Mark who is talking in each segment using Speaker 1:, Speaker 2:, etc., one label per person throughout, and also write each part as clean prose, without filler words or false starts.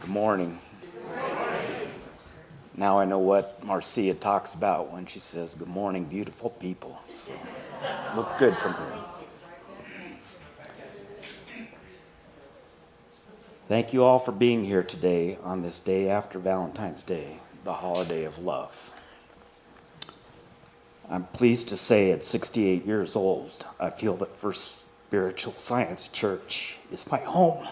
Speaker 1: Good morning. Now I know what Marcia talks about when she says, "Good morning, beautiful people." So, look good from her. Thank you all for being here today on this day after Valentine's Day, the holiday of love. I'm pleased to say at 68 years old, I feel that First Spiritual Science Church is my home.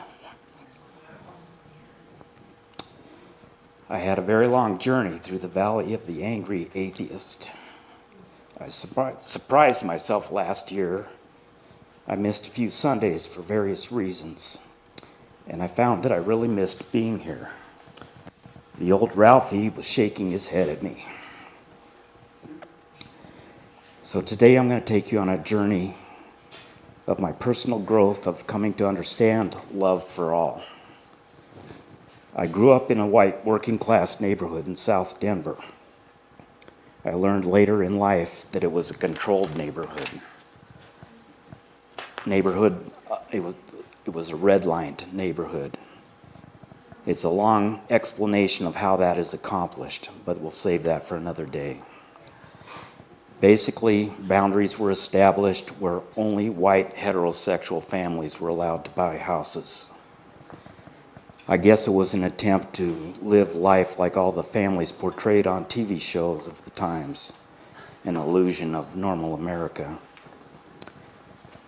Speaker 1: I had a very long journey through the valley of the angry atheist. I surprised myself last year. I missed a few Sundays for various reasons, and I found that I really missed being here. The old Ralphie was shaking his head at me. So today I'm going to take you on a journey of my personal growth of coming to understand love for all. I grew up in a white working class neighborhood in South Denver. I learned later in life that it was a controlled neighborhood. It was a redlined neighborhood. It's a long explanation of how that is accomplished, but we'll save that for another day. Basically, boundaries were established where only white heterosexual families were allowed to buy houses. I guess it was an attempt to live life like all the families portrayed on TV shows of the times, an illusion of normal America.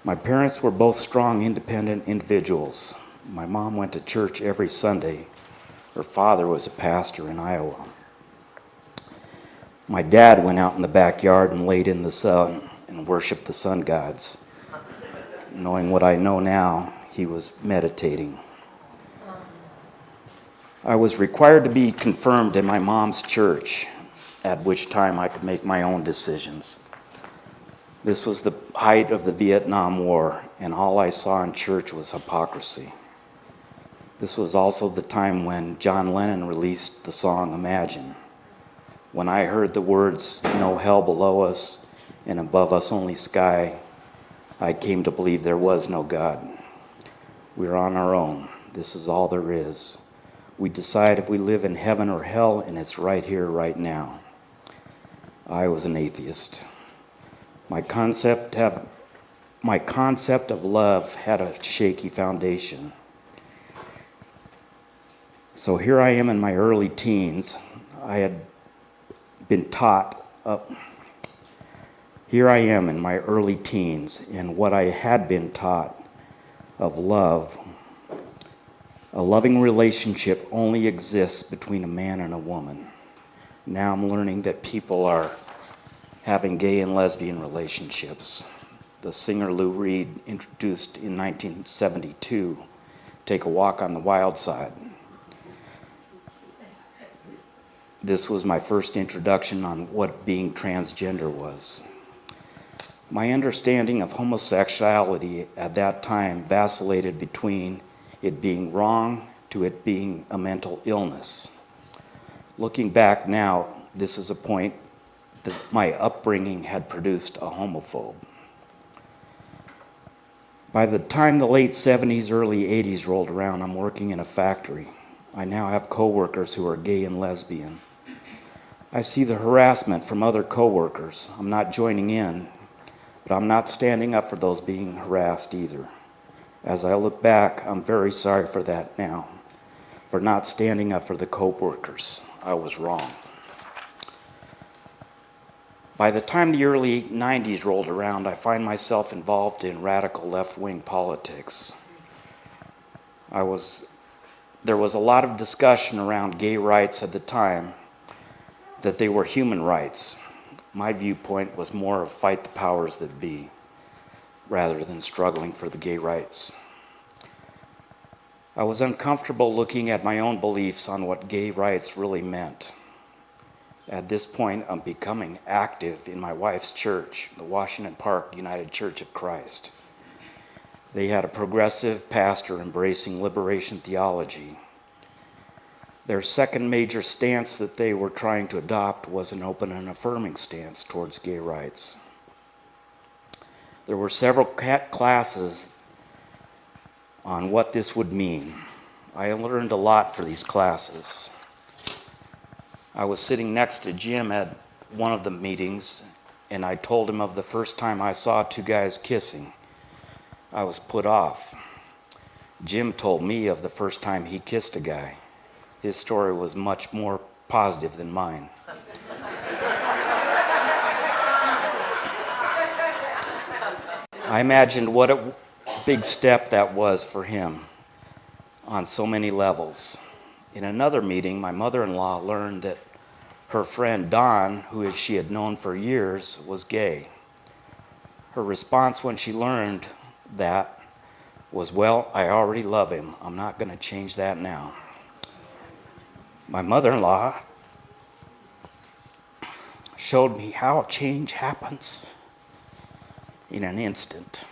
Speaker 1: My parents were both strong, independent individuals. My mom went to church every Sunday. Her father was a pastor in Iowa. My dad went out in the backyard and laid in the sun and worshiped the sun gods. Knowing what I know now, he was meditating. I was required to be confirmed in my mom's church, at which time I could make my own decisions. This was the height of the Vietnam War, and all I saw in church was hypocrisy. This was also the time when John Lennon released the song Imagine. When I heard the words, "No hell below us, and above us only sky," I came to believe there was no God. We're on our own. This is all there is. We decide if we live in heaven or hell, and it's right here, right now. I was an atheist. My concept of love had a shaky foundation. So here I am in my early teens. Here I am in my early teens, and what I had been taught of love. A loving relationship only exists between a man and a woman. Now I'm learning that people are having gay and lesbian relationships. The singer Lou Reed introduced in 1972, "Take a Walk on the Wild Side." This was my first introduction on what being transgender was. My understanding of homosexuality at that time vacillated between it being wrong to it being a mental illness. Looking back now, this is a point that my upbringing had produced a homophobe. By the time the late 70s, early 80s rolled around, I'm working in a factory. I now have coworkers who are gay and lesbian. I see the harassment from other coworkers. I'm not joining in, but I'm not standing up for those being harassed either. As I look back, I'm very sorry for that now, for not standing up for the coworkers. I was wrong. By the time the early 90s rolled around, I find myself involved in radical left-wing politics. There was a lot of discussion around gay rights at the time, that they were human rights. My viewpoint was more of fight the powers that be, rather than struggling for the gay rights. I was uncomfortable looking at my own beliefs on what gay rights really meant. At this point, I'm becoming active in my wife's church, the Washington Park United Church of Christ. They had a progressive pastor embracing liberation theology. Their second major stance that they were trying to adopt was an open and affirming stance towards gay rights. There were several classes on what this would mean. I learned a lot for these classes. I was sitting next to Jim at one of the meetings, and I told him of the first time I saw two guys kissing. I was put off. Jim told me of the first time he kissed a guy. His story was much more positive than mine. I imagined what a big step that was for him on so many levels. In another meeting, my mother-in-law learned that her friend Don, who she had known for years, was gay. Her response when she learned that was, "Well, I already love him. I'm not going to change that now." My mother-in-law showed me how change happens in an instant.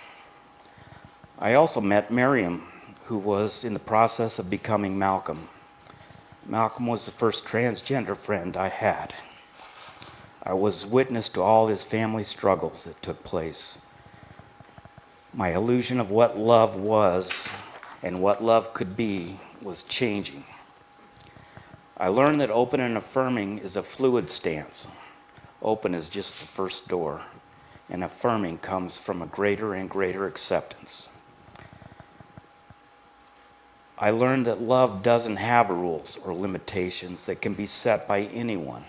Speaker 1: I also met Miriam, who was in the process of becoming Malcolm. Malcolm was the first transgender friend I had. I was witness to all his family struggles that took place. My illusion of what love was and what love could be was changing. I learned that open and affirming is a fluid stance. Open is just the first door, and affirming comes from a greater and greater acceptance. I learned that love doesn't have rules or limitations that can be set by anyone.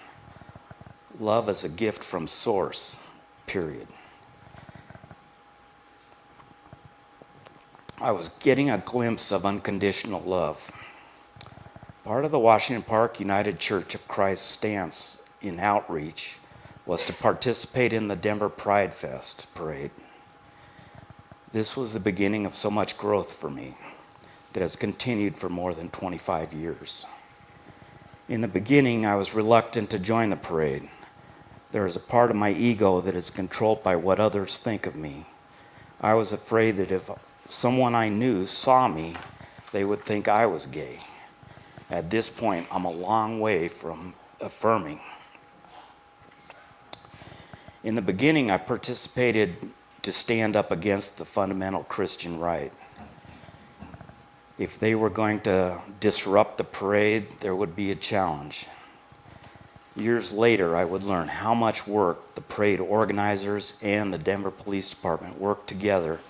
Speaker 1: Love is a gift from Source, period. I was getting a glimpse of unconditional love. Part of the Washington Park United Church of Christ stance in outreach was to participate in the Denver Pride Fest parade. This was the beginning of so much growth for me that has continued for more than 25 years. In the beginning, I was reluctant to join the parade. There is a part of my ego that is controlled by what others think of me. I was afraid that if someone I knew saw me, they would think I was gay. At this point, I'm a long way from affirming. In the beginning, I participated to stand up against the fundamental Christian right. If they were going to disrupt the parade, there would be a challenge. Years later, I would learn how much work the parade organizers and the Denver Police Department worked together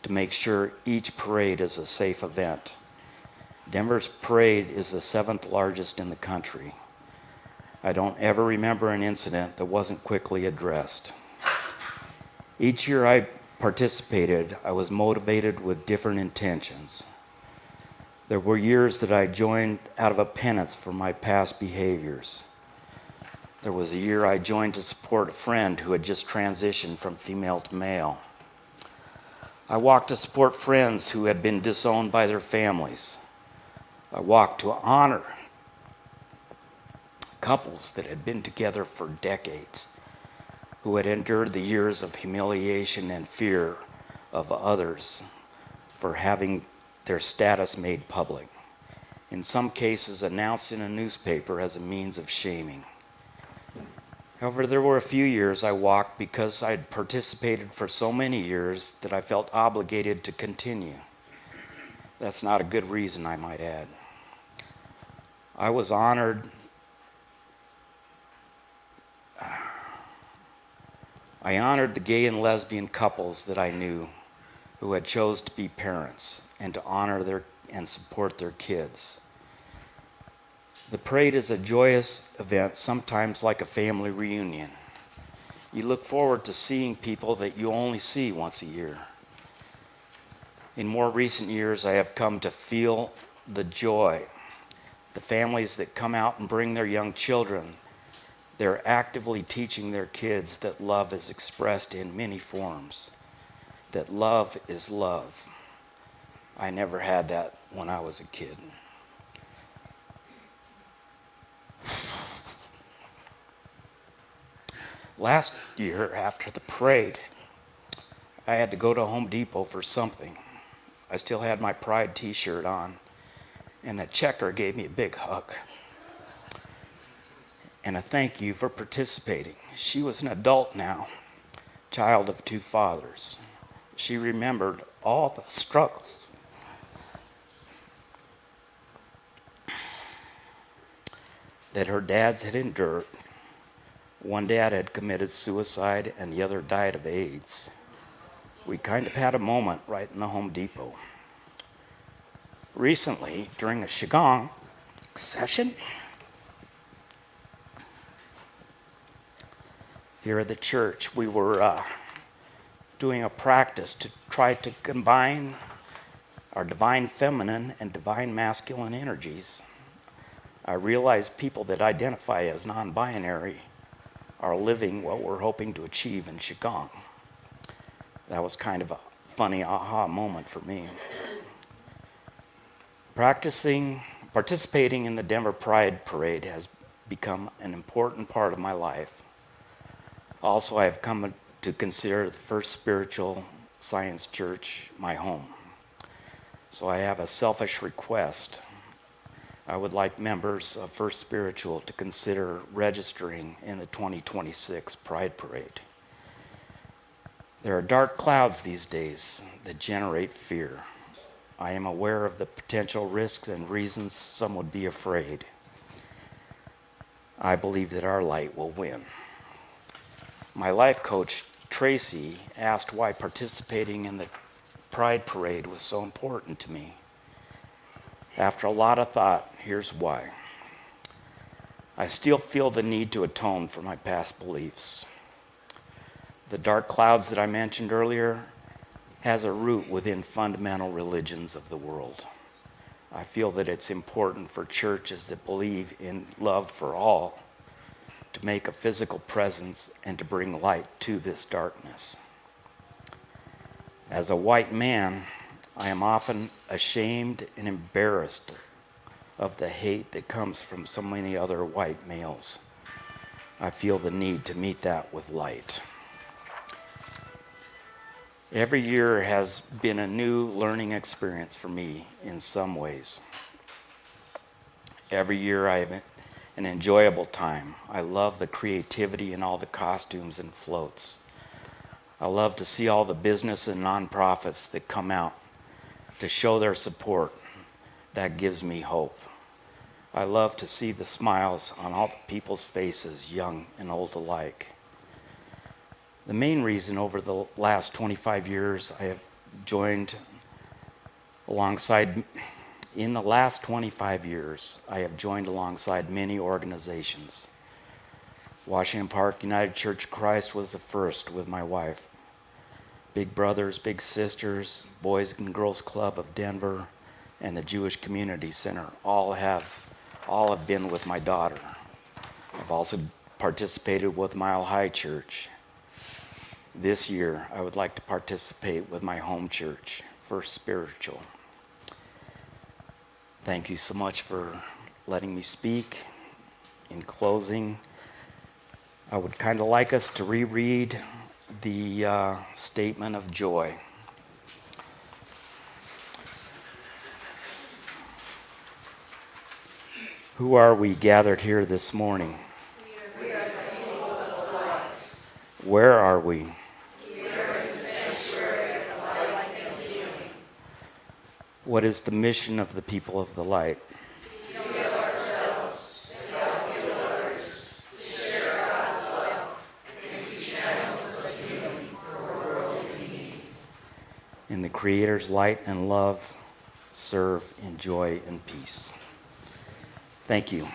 Speaker 1: to make sure each parade is a safe event. Denver's parade is the 7th largest in the country. I don't ever remember an incident that wasn't quickly addressed. Each year I participated, I was motivated with different intentions. There were years that I joined out of a penance for my past behaviors. There was a year I joined to support a friend who had just transitioned from female to male. I walked to support friends who had been disowned by their families. I walked to honor couples that had been together for decades, who had endured the years of humiliation and fear of others for having their status made public, in some cases announced in a newspaper as a means of shaming. However, there were a few years I walked because I'd participated for so many years that I felt obligated to continue. That's not a good reason, I might add. I honored the gay and lesbian couples that I knew who had chose to be parents and to honor and support their kids. The parade is a joyous event, sometimes like a family reunion. You look forward to seeing people that you only see once a year. In more recent years, I have come to feel the joy. The families that come out and bring their young children, they're actively teaching their kids that love is expressed in many forms, that love is love. I never had that when I was a kid. Last year, after the parade, I had to go to Home Depot for something. I still had my Pride t-shirt on, and the checker gave me a big hug and a thank you for participating. She was an adult now, child of 2 fathers. She remembered all the struggles that her dads had endured. One dad had committed suicide and the other died of AIDS. We kind of had a moment right in the Home Depot. Recently, during a Qigong session here at the church, we were doing a practice to try to combine our divine feminine and divine masculine energies. I realize people that identify as non-binary are living what we're hoping to achieve in Qigong. That was kind of a funny aha moment for me. Participating in the Denver Pride Parade has become an important part of my life. Also, I have come to consider the First Spiritual Science Church my home. So I have a selfish request. I would like members of First Spiritual to consider registering in the 2026 Pride Parade. There are dark clouds these days that generate fear. I am aware of the potential risks and reasons some would be afraid. I believe that our light will win. My life coach, Tracy, asked why participating in the Pride Parade was so important to me. After a lot of thought, here's why. I still feel the need to atone for my past beliefs. The dark clouds that I mentioned earlier has a root within fundamental religions of the world. I feel that it's important for churches that believe in love for all to make a physical presence and to bring light to this darkness. As a white man, I am often ashamed and embarrassed of the hate that comes from so many other white males. I feel the need to meet that with light. Every year has been a new learning experience for me in some ways. Every year I have an enjoyable time. I love the creativity in all the costumes and floats. I love to see all the business and nonprofits that come out to show their support. That gives me hope. I love to see the smiles on all the people's faces, young and old alike. The main reason over the last 25 years I have joined alongside, in the last 25 years, I have joined alongside many organizations. Washington Park United Church of Christ was the first with my wife. Big Brothers, Big Sisters, Boys and Girls Club of Denver, and the Jewish Community Center all have been with my daughter. I've also participated with Mile High Church. This year, I would like to participate with my home church, First Spiritual. Thank you so much for letting me speak. In closing, I would kind of like us to reread the statement of joy. Who are we gathered here this morning?
Speaker 2: We are the people of the light.
Speaker 1: Where are we?
Speaker 2: We are in the sanctuary of the light and healing.
Speaker 1: What is the mission of the people of the light?
Speaker 2: To heal ourselves, to help heal others, to share God's love, and to be channels of healing for a world in need.
Speaker 1: In the Creator's light and love, serve in joy and peace. Thank you.